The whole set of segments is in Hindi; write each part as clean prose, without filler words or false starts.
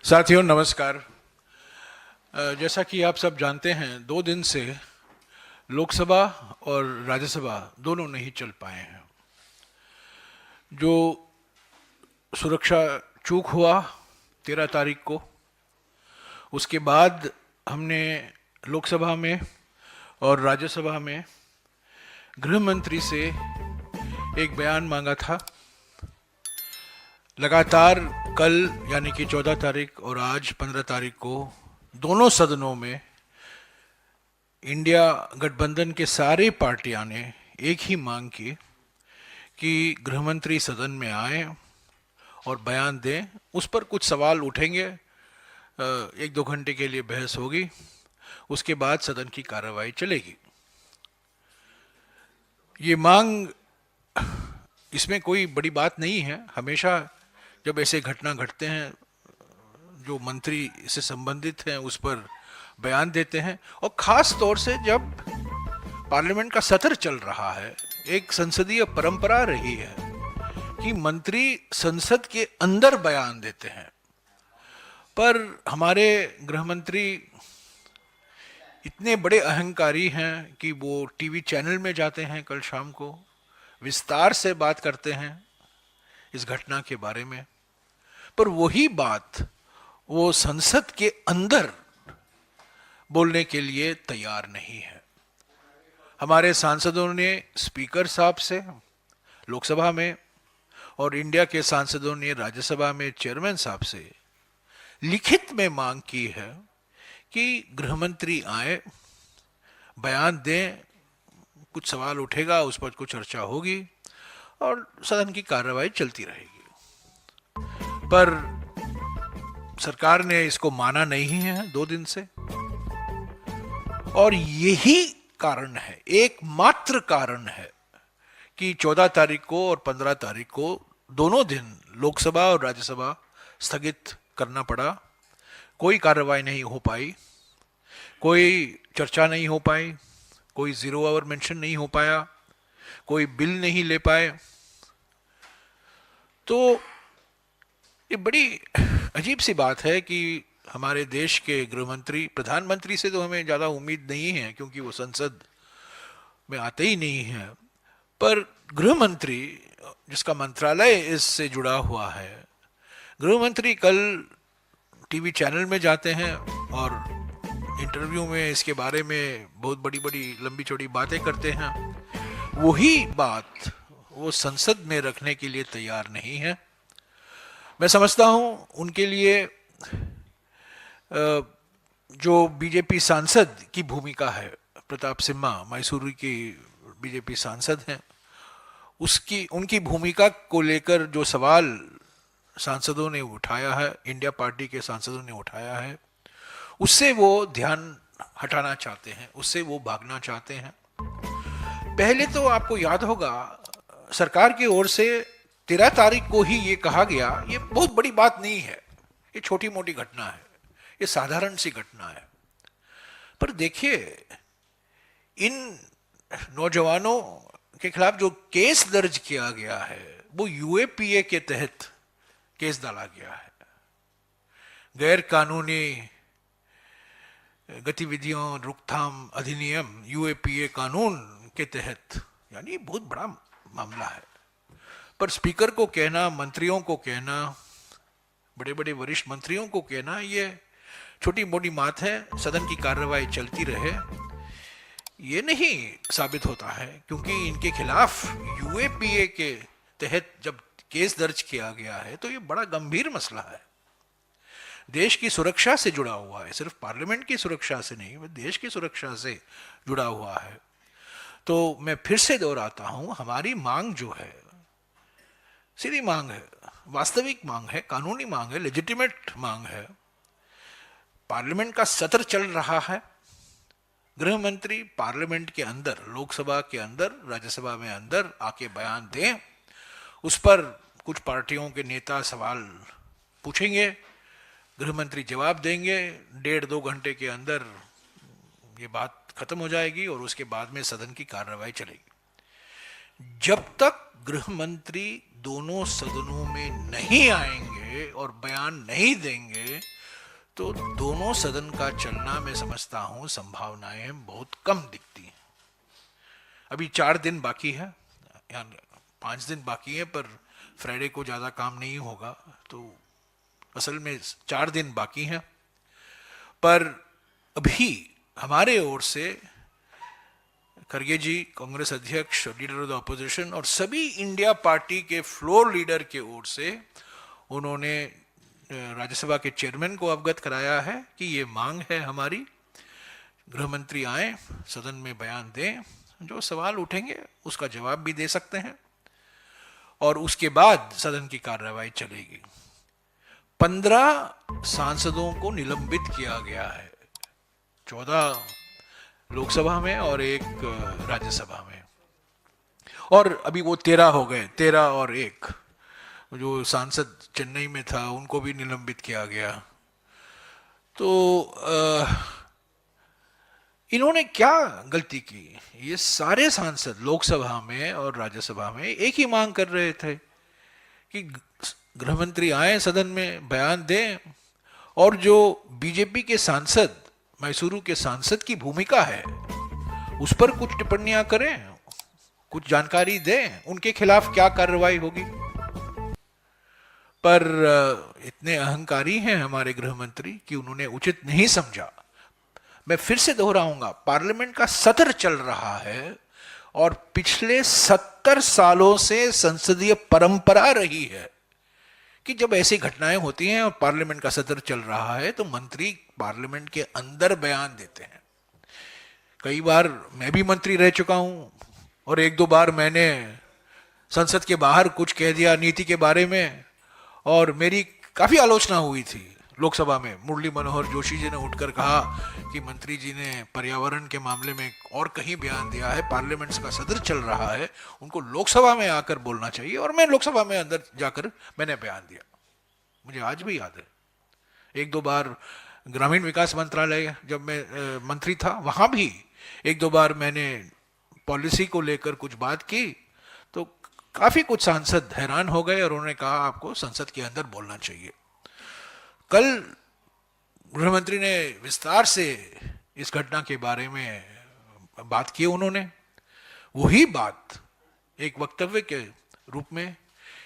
साथियों नमस्कार। जैसा कि आप सब जानते हैं, 2 दिन से लोकसभा और राज्यसभा दोनों नहीं चल पाए हैं। जो सुरक्षा चूक हुआ 13 तारीख को, उसके बाद हमने लोकसभा में और राज्यसभा में गृह मंत्री से एक बयान मांगा था। लगातार कल यानी कि 14 तारीख और आज 15 तारीख को दोनों सदनों में इंडिया गठबंधन के सारे पार्टियां ने एक ही मांग की कि गृहमंत्री सदन में आए और बयान दें। उस पर कुछ सवाल उठेंगे, 1-2 घंटे के लिए बहस होगी, उसके बाद सदन की कार्रवाई चलेगी। ये मांग, इसमें कोई बड़ी बात नहीं है। हमेशा जब ऐसे घटना घटते हैं, जो मंत्री से संबंधित हैं उस पर बयान देते हैं, और खास तौर से जब पार्लियामेंट का सत्र चल रहा है। एक संसदीय परंपरा रही है कि मंत्री संसद के अंदर बयान देते हैं, पर हमारे गृह मंत्री इतने बड़े अहंकारी हैं कि वो टीवी चैनल में जाते हैं, कल शाम को विस्तार से बात करते हैं इस घटना के बारे में, पर वही बात वो संसद के अंदर बोलने के लिए तैयार नहीं है। हमारे सांसदों ने स्पीकर साहब से लोकसभा में और इंडिया के सांसदों ने राज्यसभा में चेयरमैन साहब से लिखित में मांग की है कि गृहमंत्री आए, बयान दें, कुछ सवाल उठेगा, उस पर कुछ चर्चा होगी और सदन की कार्रवाई चलती रहेगी। पर सरकार ने इसको माना नहीं है 2 दिन से, और यही कारण है, एकमात्र कारण है कि 14 तारीख को और 15 तारीख को दोनों दिन लोकसभा और राज्यसभा स्थगित करना पड़ा। कोई कार्रवाई नहीं हो पाई, कोई चर्चा नहीं हो पाई, कोई जीरो आवर मेंशन नहीं हो पाया, कोई बिल नहीं ले पाए। तो ये बड़ी अजीब सी बात है कि हमारे देश के गृहमंत्री, प्रधानमंत्री से तो हमें ज़्यादा उम्मीद नहीं है क्योंकि वो संसद में आते ही नहीं है, पर गृहमंत्री जिसका मंत्रालय इससे जुड़ा हुआ है, गृहमंत्री कल टीवी चैनल में जाते हैं और इंटरव्यू में इसके बारे में बहुत बड़ी बड़ी लंबी चौड़ी बातें करते हैं। वही बात वो संसद में रखने के लिए तैयार नहीं है। मैं समझता हूं उनके लिए जो बीजेपी सांसद की भूमिका है, प्रताप सिम्हा मैसूरी की बीजेपी सांसद हैं, उनकी भूमिका को लेकर जो सवाल सांसदों ने उठाया है, इंडिया पार्टी के सांसदों ने उठाया है, उससे वो ध्यान हटाना चाहते हैं, उससे वो भागना चाहते हैं। पहले तो आपको याद होगा, सरकार की ओर से 13 तारीख को ही ये कहा गया, ये बहुत बड़ी बात नहीं है, ये छोटी मोटी घटना है, ये साधारण सी घटना है। पर देखिए, इन नौजवानों के खिलाफ जो केस दर्ज किया गया है वो यूएपीए के तहत केस डाला गया है। गैर कानूनी गतिविधियों रोकथाम अधिनियम यूएपीए कानून के तहत, यानी बहुत बड़ा मामला है। पर स्पीकर को कहना, मंत्रियों को कहना, बड़े बड़े वरिष्ठ मंत्रियों को कहना, ये छोटी मोटी बात है, सदन की कार्रवाई चलती रहे, ये नहीं साबित होता है, क्योंकि इनके खिलाफ यूएपीए के तहत जब केस दर्ज किया गया है तो ये बड़ा गंभीर मसला है, देश की सुरक्षा से जुड़ा हुआ है, सिर्फ पार्लियामेंट की सुरक्षा से नहीं, देश की सुरक्षा से जुड़ा हुआ है। तो मैं फिर से दोहराता हूं, हमारी मांग जो है सीधी मांग है, वास्तविक मांग है, कानूनी मांग है, लेजिटिमेट मांग है। पार्लियामेंट का सत्र चल रहा है, गृह मंत्री पार्लियामेंट के अंदर, लोकसभा के अंदर, राज्यसभा में अंदर आके बयान दें, उस पर कुछ पार्टियों के नेता सवाल पूछेंगे, गृह मंत्री जवाब देंगे, 1.5-2 घंटे के अंदर ये बात खत्म हो जाएगी और उसके बाद में सदन की कार्रवाई चलेगी। जब तक गृह मंत्री दोनों सदनों में नहीं आएंगे और बयान नहीं देंगे, तो दोनों सदन का चलना मैं समझता हूं संभावनाएं बहुत कम दिखती हैं। अभी 4 दिन बाकी है, या 5 दिन बाकी है, पर फ्राइडे को ज़्यादा काम नहीं होगा, तो असल में 4 दिन बाकी हैं। पर अभी हमारे ओर से खरगे जी, कांग्रेस अध्यक्ष, लीडर ऑफ द अपोजिशन, और सभी इंडिया पार्टी के फ्लोर लीडर के ओर से उन्होंने राज्यसभा के चेयरमैन को अवगत कराया है कि ये मांग है हमारी, गृह मंत्री आए, सदन में बयान दें, जो सवाल उठेंगे उसका जवाब भी दे सकते हैं, और उसके बाद सदन की कार्रवाई चलेगी। 15 सांसदों को निलंबित किया गया है, 14 लोकसभा में और 1 राज्यसभा में, और अभी वो 13 हो गए, 13 और 1 जो सांसद चेन्नई में था उनको भी निलंबित किया गया। तो इन्होंने क्या गलती की? ये सारे सांसद लोकसभा में और राज्यसभा में एक ही मांग कर रहे थे कि गृह मंत्री आए, सदन में बयान दें, और जो बीजेपी के सांसद, मैसूरू के सांसद की भूमिका है उस पर कुछ टिप्पणियां करें, कुछ जानकारी दें, उनके खिलाफ क्या कार्रवाई होगी। पर इतने अहंकारी हैं हमारे गृह मंत्री कि उन्होंने उचित नहीं समझा। मैं फिर से दोहराऊंगा, पार्लियामेंट का सत्र चल रहा है और पिछले 70 सालों से संसदीय परंपरा रही है कि जब ऐसी घटनाएं होती हैं और पार्लियामेंट का सत्र चल रहा है तो मंत्री पार्लियामेंट के अंदर बयान देते हैं। कई बार मैं भी मंत्री रह चुका हूं और 1-2 बार मैंने संसद के बाहर कुछ कह दिया नीति के बारे में, और मेरी काफी आलोचना हुई थी लोकसभा में। मुरली मनोहर जोशी जी ने उठकर कहा कि मंत्री जी ने पर्यावरण के मामले में और कहीं बयान दिया है, पार्लियामेंट का सत्र चल रहा है, उनको लोकसभा में आकर बोलना चाहिए, और मैं लोकसभा में अंदर जाकर मैंने बयान दिया। मुझे आज भी याद है, 1-2 बार ग्रामीण विकास मंत्रालय जब मैं मंत्री था, वहां भी 1-2 बार मैंने पॉलिसी को लेकर कुछ बात की, तो काफी कुछ सांसद हैरान हो गए और उन्होंने कहा आपको संसद के अंदर बोलना चाहिए। कल गृह मंत्री ने विस्तार से इस घटना के बारे में बात की, उन्होंने वही बात एक वक्तव्य के रूप में,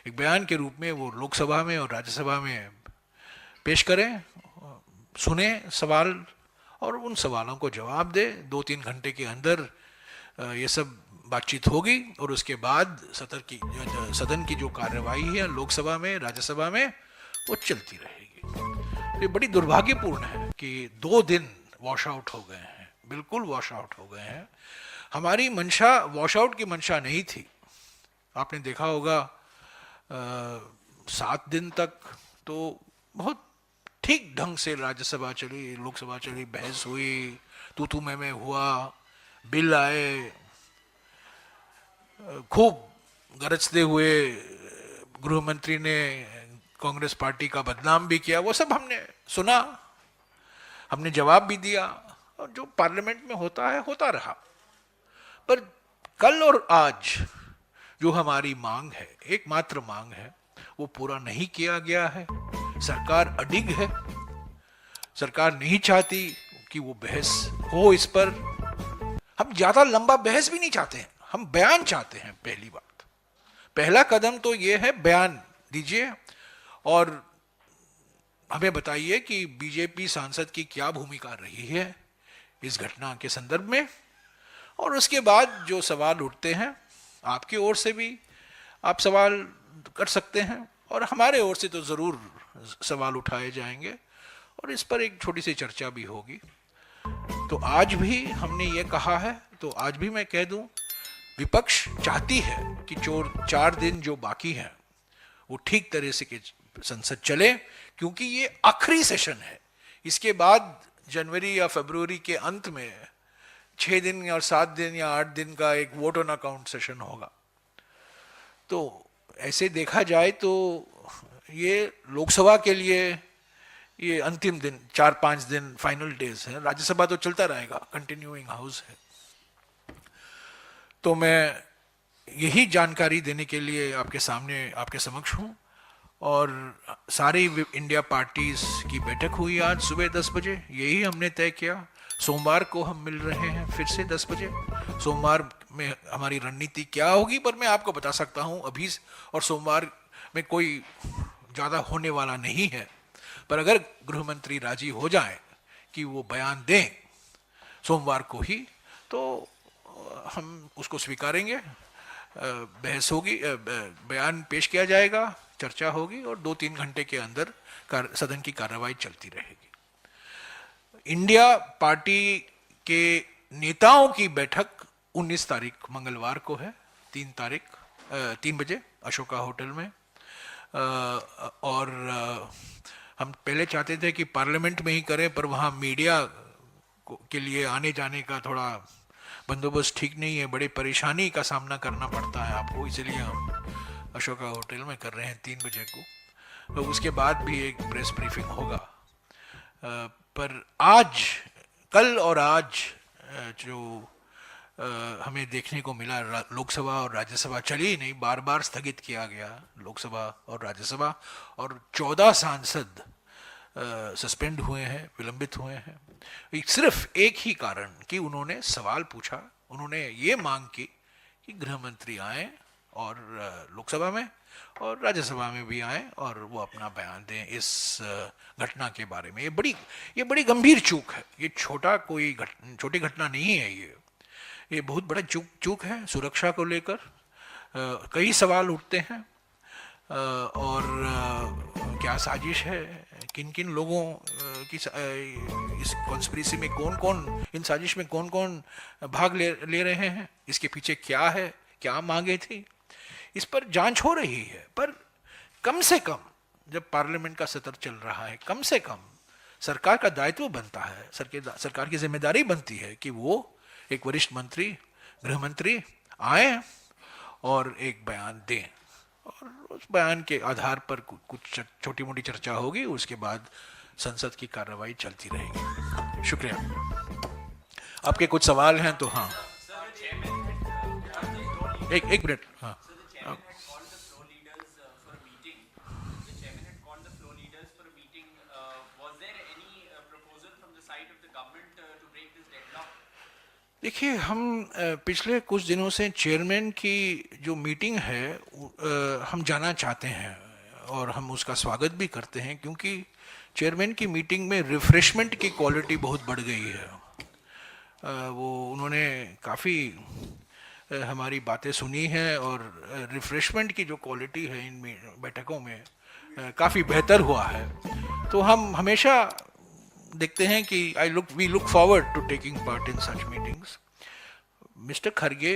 एक बयान के रूप में वो लोकसभा में और राज्यसभा में पेश करें, सुने सवाल और उन सवालों को जवाब दे। 2-3 घंटे के अंदर ये सब बातचीत होगी और उसके बाद सदन की जो कार्यवाही है लोकसभा में, राज्यसभा में, वो चलती रहेगी। ये बड़ी दुर्भाग्यपूर्ण है कि 2 दिन वॉश आउट हो गए हैं, बिल्कुल वॉश आउट हो गए हैं। हमारी मंशा वॉश आउट की मंशा नहीं थी। आपने देखा होगा 7 दिन तक तो बहुत ठीक ढंग से राज्यसभा चली, लोकसभा चली, बहस हुई, तू मैं हुआ, बिल आए, खूब गरजते हुए गृह मंत्री ने कांग्रेस पार्टी का बदनाम भी किया, वो सब हमने सुना, हमने जवाब भी दिया, और जो पार्लियामेंट में होता है होता रहा। पर कल और आज जो हमारी मांग है, एकमात्र मांग है, वो पूरा नहीं किया गया है। सरकार अडिग है, सरकार नहीं चाहती कि वो बहस हो इस पर। हम ज्यादा लंबा बहस भी नहीं चाहते हैं, हम बयान चाहते हैं। पहली बात, पहला कदम तो ये है, बयान दीजिए और हमें बताइए कि बीजेपी सांसद की क्या भूमिका रही है इस घटना के संदर्भ में, और उसके बाद जो सवाल उठते हैं आपकी ओर से भी आप सवाल कर सकते हैं और हमारे ओर से तो ज़रूर सवाल उठाए जाएंगे और इस पर एक छोटी सी चर्चा भी होगी। तो आज भी हमने ये कहा है, तो आज भी मैं कह दूं, विपक्ष चाहती है कि 4 दिन जो बाकी हैं वो ठीक तरह से संसद चले, क्योंकि ये आखिरी सेशन है। इसके बाद जनवरी या फरवरी के अंत में 6 दिन या 7 दिन या 8 दिन का एक वोट ऑन अकाउंट सेशन होगा। तो ऐसे देखा जाए तो ये लोकसभा के लिए ये अंतिम दिन, 4-5 दिन फाइनल डेज है। राज्यसभा तो चलता रहेगा, कंटिन्यूइंग हाउस है। तो मैं यही जानकारी देने के लिए आपके सामने, आपके समक्ष हूँ और सारी इंडिया पार्टीज की बैठक हुई आज सुबह 10 बजे। यही हमने तय किया, सोमवार को हम मिल रहे हैं फिर से 10 बजे। सोमवार में हमारी रणनीति क्या होगी पर मैं आपको बता सकता हूं अभी, और सोमवार में कोई ज़्यादा होने वाला नहीं है। पर अगर गृह मंत्री राजी हो जाए कि वो बयान दें सोमवार को ही, तो हम उसको स्वीकारेंगे। बहस होगी, बयान पेश किया जाएगा, चर्चा होगी और 2-3 घंटे के अंदर सदन की कार्रवाई चलती रहेगी। इंडिया पार्टी के नेताओं की बैठक 19 तारीख मंगलवार को है, 3 बजे अशोका होटल में। और हम पहले चाहते थे कि पार्लियामेंट में ही करें, पर वहाँ मीडिया के लिए आने जाने का थोड़ा बंदोबस्त ठीक नहीं है, बड़ी परेशानी का सामना करना पड़ता है आपको, इसलिए हम अशोका होटल में कर रहे हैं 3 बजे को। तो उसके बाद भी एक प्रेस ब्रीफिंग होगा। पर आज, कल और आज जो हमें देखने को मिला, लोकसभा और राज्यसभा चली ही नहीं, बार बार स्थगित किया गया लोकसभा और राज्यसभा, और 14 सांसद सस्पेंड हुए हैं, विलंबित हुए हैं। सिर्फ एक ही कारण कि उन्होंने सवाल पूछा, उन्होंने ये मांग की कि गृह मंत्री आए और लोकसभा में और राज्यसभा में भी आए और वो अपना बयान दें इस घटना के बारे में। ये बड़ी गंभीर चूक है, ये छोटी घटना नहीं है, ये बहुत बड़ा चूक है। सुरक्षा को लेकर कई सवाल उठते हैं, और क्या साजिश है, किन किन लोगों की इस कॉन्स्पिरेसी में इन साजिश में कौन कौन भाग ले रहे हैं, इसके पीछे क्या है, क्या मांगे थी, इस पर जांच हो रही है। पर कम से कम जब पार्लियामेंट का सत्र चल रहा है, कम से कम सरकार का दायित्व बनता है, सरकार की जिम्मेदारी बनती है कि वो एक वरिष्ठ मंत्री, गृह मंत्री आए और एक बयान दें, और उस बयान के आधार पर कुछ छोटी मोटी चर्चा होगी, उसके बाद संसद की कार्रवाई चलती रहेगी। शुक्रिया। आपके कुछ सवाल हैं तो हाँ, एक मिनट। हाँ, देखिए, हम पिछले कुछ दिनों से चेयरमैन की जो मीटिंग है हम जाना चाहते हैं और हम उसका स्वागत भी करते हैं, क्योंकि चेयरमैन की मीटिंग में रिफ्रेशमेंट की क्वालिटी बहुत बढ़ गई है। वो उन्होंने काफ़ी हमारी बातें सुनी हैं और रिफ्रेशमेंट की जो क्वालिटी है इन बैठकों में काफ़ी बेहतर हुआ है। तो हम हमेशा देखते हैं कि we look forward to taking part in such meetings. Mister Kharge,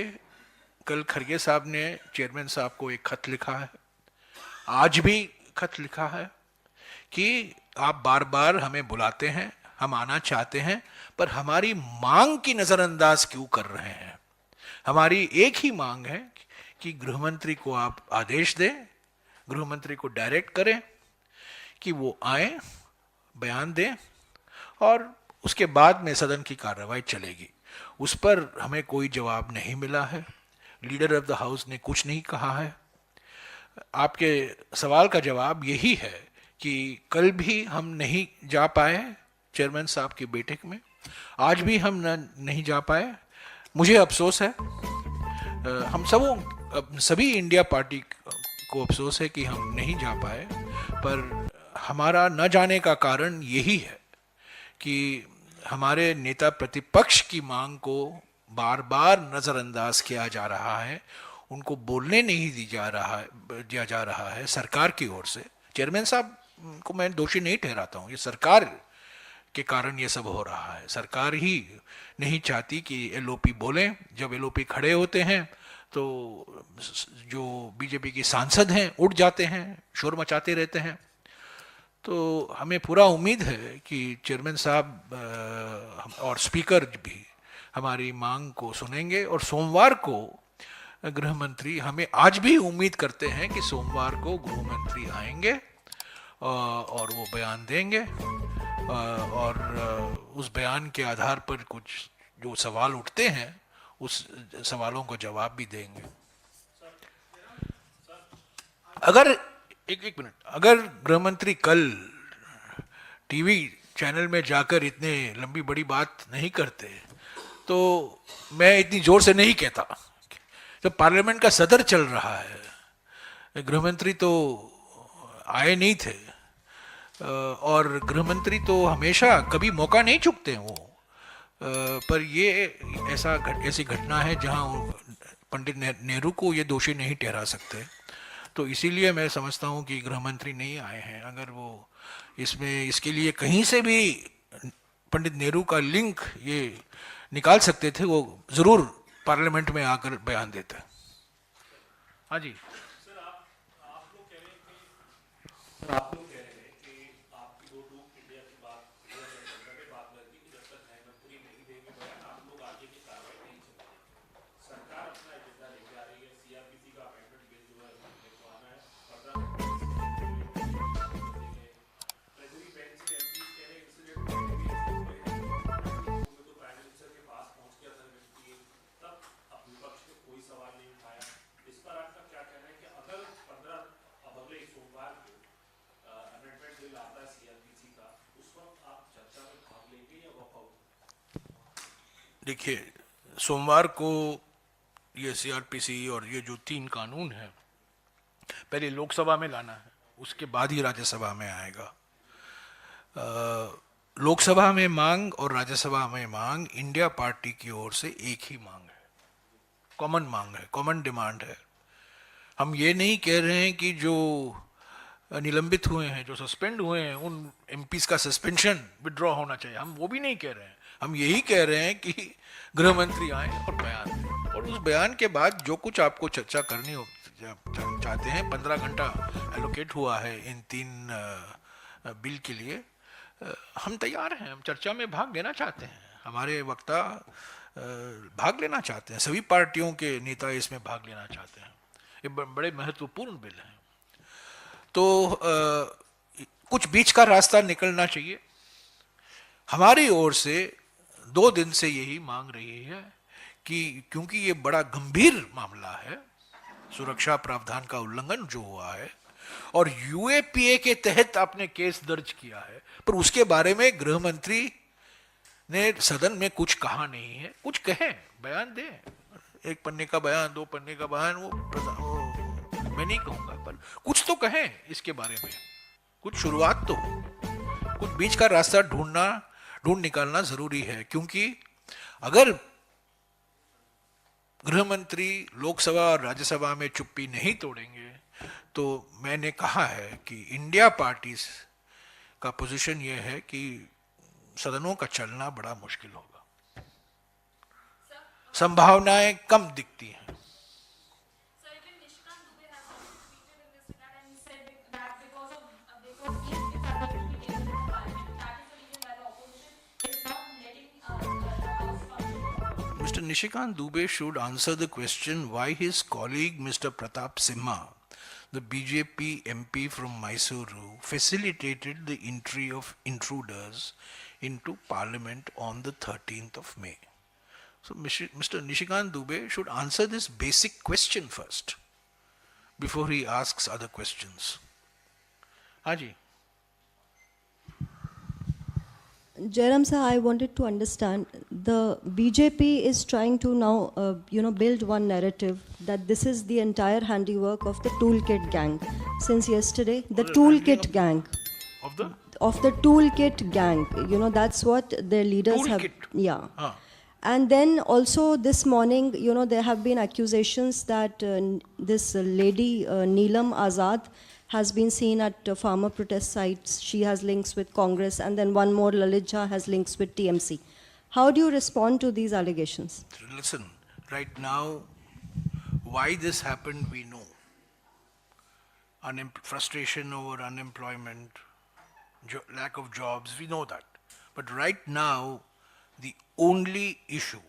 कल खरगे साहब ने चेयरमैन साहब को एक खत लिखा है, आज भी खत लिखा है कि आप बार बार हमें बुलाते हैं, हम आना चाहते हैं, पर हमारी मांग की नज़रअंदाज क्यों कर रहे हैं। हमारी एक ही मांग है कि गृह मंत्री को आप आदेश दें, गृह मंत्री को डायरेक्ट करें कि वो आए, बयान दें, और उसके बाद में सदन की कार्रवाई चलेगी। उस पर हमें कोई जवाब नहीं मिला है, लीडर ऑफ द हाउस ने कुछ नहीं कहा है। आपके सवाल का जवाब यही है कि कल भी हम नहीं जा पाए चेयरमैन साहब की बैठक में, आज भी हम नहीं जा पाए। मुझे अफसोस है, हम सभी इंडिया पार्टी को अफसोस है कि हम नहीं जा पाए, पर हमारा न जाने का कारण यही है कि हमारे नेता प्रतिपक्ष की मांग को बार बार नज़रअंदाज किया जा रहा है, उनको बोलने नहीं दिया जा रहा है सरकार की ओर से। चेयरमैन साहब को मैं दोषी नहीं ठहराता हूँ, ये सरकार के कारण ये सब हो रहा है। सरकार ही नहीं चाहती कि एलओपी बोलें। जब एलओपी खड़े होते हैं तो जो बीजेपी के सांसद हैं उठ जाते हैं, शोर मचाते रहते हैं। तो हमें पूरा उम्मीद है कि चेयरमैन साहब और स्पीकर भी हमारी मांग को सुनेंगे, और सोमवार को गृह मंत्री, हमें आज भी उम्मीद करते हैं कि सोमवार को गृह मंत्री आएंगे और वो बयान देंगे, और उस बयान के आधार पर कुछ जो सवाल उठते हैं उस सवालों को जवाब भी देंगे। एक मिनट, अगर गृह मंत्री कल टीवी चैनल में जाकर इतने लंबी बड़ी बात नहीं करते तो मैं इतनी जोर से नहीं कहता। जब पार्लियामेंट का सदर चल रहा है, गृह मंत्री तो आए नहीं थे, और गृह मंत्री तो हमेशा कभी मौका नहीं चूकते हैं वो। पर ये ऐसी घटना है जहां पंडित नेहरू को ये दोषी नहीं ठहरा सकते। तो इसीलिए मैं समझता हूँ कि गृह मंत्री नहीं आए हैं। अगर वो इसके लिए कहीं से भी पंडित नेहरू का लिंक ये निकाल सकते थे, वो जरूर पार्लियामेंट में आकर बयान देते। हाँ जी सर, आप लोग कह रहे हैं कि आपकी दो टूक इंडिया की बात, इंडिया सरकार पे बात करती कि जब तक न्यायमंत्री नहीं देंगे बयान आप लोग आगे की कार्रवाई नहीं चलेगी। सरकार अपना एजेंडा लेके आ रही है, सीआरपीसी का अमेंडमेंट बिल जो है लिखवाना है, 15 ट्रेजरी बैंक से एमपी कह रहे इंसिडेंट में तो प्राइम मिनिस्टर के पास पहुंच गया था व्यक्ति, तब अब विपक्ष ने कोई सवाल नहीं उठाया। इस पर आपका क्या कहना है कि अगर 15 अब अगले सोमवार को अमेंडमेंट बिल आता है सीआरपीसी का, उस वक्त आप चर्चा में भाग लेंगे या वॉकआउट? देखिए, सोमवार को ये सीआरपीसी और ये जो 3 कानून है पहले लोकसभा में लाना है, उसके बाद ही राज्यसभा में आएगा। लोकसभा में मांग और राज्यसभा में मांग इंडिया पार्टी की ओर से एक ही मांग है, कॉमन मांग है, कॉमन डिमांड है। हम ये नहीं कह रहे हैं कि जो निलंबित हुए हैं, जो सस्पेंड हुए हैं, उन एमपीज का सस्पेंशन विड्रॉ होना चाहिए, हम वो भी नहीं कह रहे हैं। हम यही कह रहे हैं कि गृह मंत्री आए और बयान दें, और उस बयान के बाद जो कुछ आपको चर्चा करनी हो चाहते हैं, 15 घंटा एलोकेट हुआ है इन 3 बिल के लिए, हम तैयार हैं, हम चर्चा में भाग लेना चाहते हैं। हमारे वक्ता भाग लेना चाहते हैं, सभी पार्टियों के नेता इसमें भाग लेना चाहते हैं। ये बड़े महत्वपूर्ण बिल हैं। तो कुछ बीच का रास्ता निकलना चाहिए। हमारी ओर से 2 दिन से यही मांग रही है कि क्योंकि ये बड़ा गंभीर मामला है, सुरक्षा प्रावधान का उल्लंघन जो हुआ है, और यूएपीए के तहत आपने केस दर्ज किया है, पर उसके बारे में गृह मंत्री ने सदन में कुछ कहा नहीं है। कुछ कहें, बयान दें, 1 पन्ने का बयान, 2 पन्ने का बयान, वो मैं नहीं कहूंगा, पर कुछ तो कहें इसके बारे में, कुछ शुरुआत तो, कुछ बीच का रास्ता ढूंढ निकालना जरूरी है। क्योंकि अगर गृह मंत्री लोकसभा और राज्यसभा में चुप्पी नहीं तोड़ेंगे तो मैंने कहा है कि इंडिया पार्टीज का पोजीशन यह है कि सदनों का चलना बड़ा मुश्किल होगा, संभावनाएं कम दिखती हैं। Mr. Nishikant Dubey should answer the question why his colleague Mr. Pratap Simha, the BJP MP from Mysuru, facilitated the entry of intruders into Parliament on the 13th of May. So Mr. Nishikant Dubey should answer this basic question first before he asks other questions. Haji. Jairam sir, I wanted to understand, the BJP is trying to now, build one narrative that this is the entire handiwork of the toolkit gang. Since yesterday, the toolkit gang. Of the? Of the toolkit gang. That's what their leaders have. Yeah. Ah. And then also this morning, there have been accusations that this lady, Neelam Azad, has been seen at farmer protest sites. She has links with Congress, and then one more, Lalit Jha, has links with TMC. How do you respond to these allegations? Listen, right now, why this happened, we know. Frustration over unemployment, lack of jobs, we know that. But right now, the only issue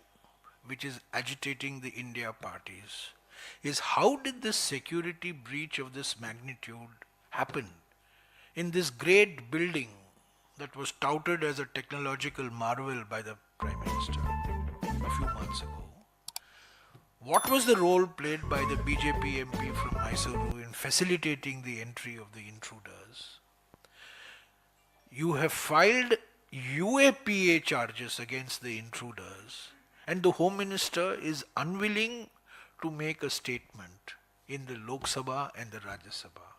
which is agitating the India parties is how did this security breach of this magnitude happen in this great building that was touted as a technological marvel by the Prime Minister a few months ago? What was the role played by the BJP MP from Mysuru in and facilitating the entry of the intruders. You have filed UAPA charges against the intruders, and the Home Minister is unwilling to make a statement in the Lok Sabha and the Rajya Sabha.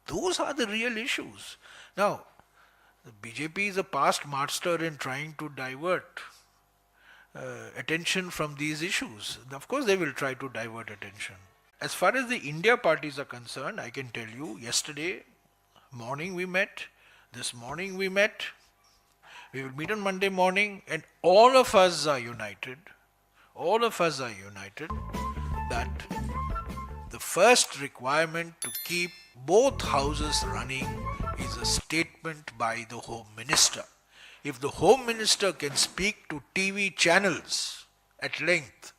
Those are the real issues. Now, the BJP is a past master in trying to divert attention from these issues. Of course, they will try to divert attention. As far as the India parties are concerned, I can tell you, yesterday morning we met, this morning we met, we will meet on Monday morning, and all of us are united that the first requirement to keep both houses running is a statement by the Home Minister. If the Home Minister can speak to TV channels at length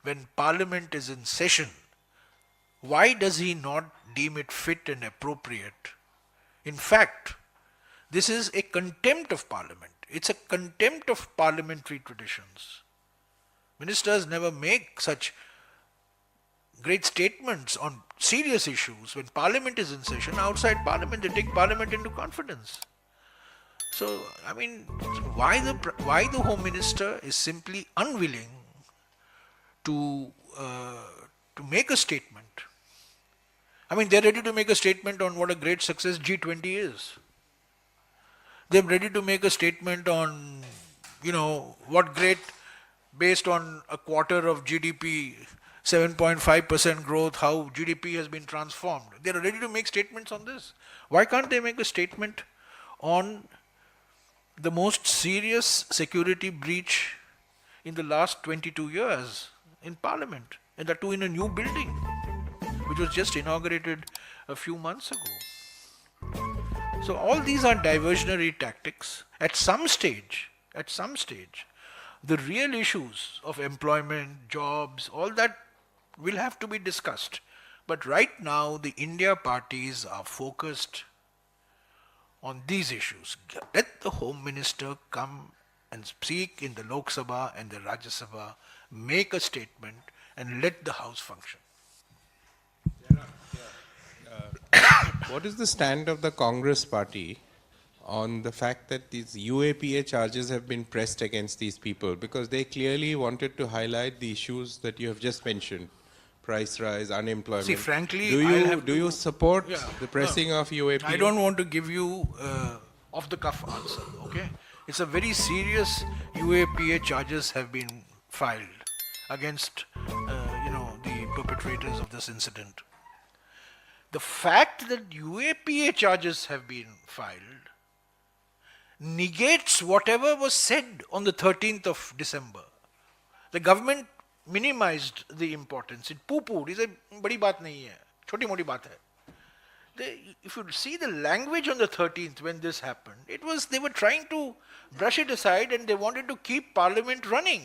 when Parliament is in session, why does he not deem it fit and appropriate? In fact, this is a contempt of Parliament. It's a contempt of parliamentary traditions. Ministers never make such great statements on serious issues. When Parliament is in session, outside Parliament, they take Parliament into confidence. So, I mean, why the Home Minister is simply unwilling to make a statement? I mean, they're ready to make a statement on what a great success G20 is. They're ready to make a statement on, what great, based on a quarter of GDP, 7.5% growth, how GDP has been transformed. They're ready to make statements on this. Why can't they make a statement on the most serious security breach in the last 22 years in Parliament, and that too in a new building, which was just inaugurated a few months ago? So all these are diversionary tactics. At some stage, the real issues of employment, jobs, all that will have to be discussed. But right now, the India parties are focused on these issues. Let the Home Minister come and speak in the Lok Sabha and the Rajya Sabha, make a statement, and let the House function. What is the stand of the Congress party on the fact that these UAPA charges have been pressed against these people? Because they clearly wanted to highlight the issues that you have just mentioned. Price rise, unemployment. See, frankly, do you support the pressing of UAPA? I don't want to give you off-the-cuff answer, okay? It's a very serious UAPA charges have been filed against, the perpetrators of this incident. The fact that UAPA charges have been filed negates whatever was said on the 13th of December. The government minimized the importance. It poo-pooed. He said, badi baat nahi hai, choti moti baat hai. If you see the language on the 13th when this happened, they were trying to brush it aside, and they wanted to keep Parliament running,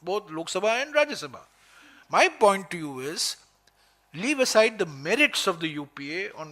both Lok Sabha and Rajya Sabha. My point to you is, leave aside the merits of the UPA on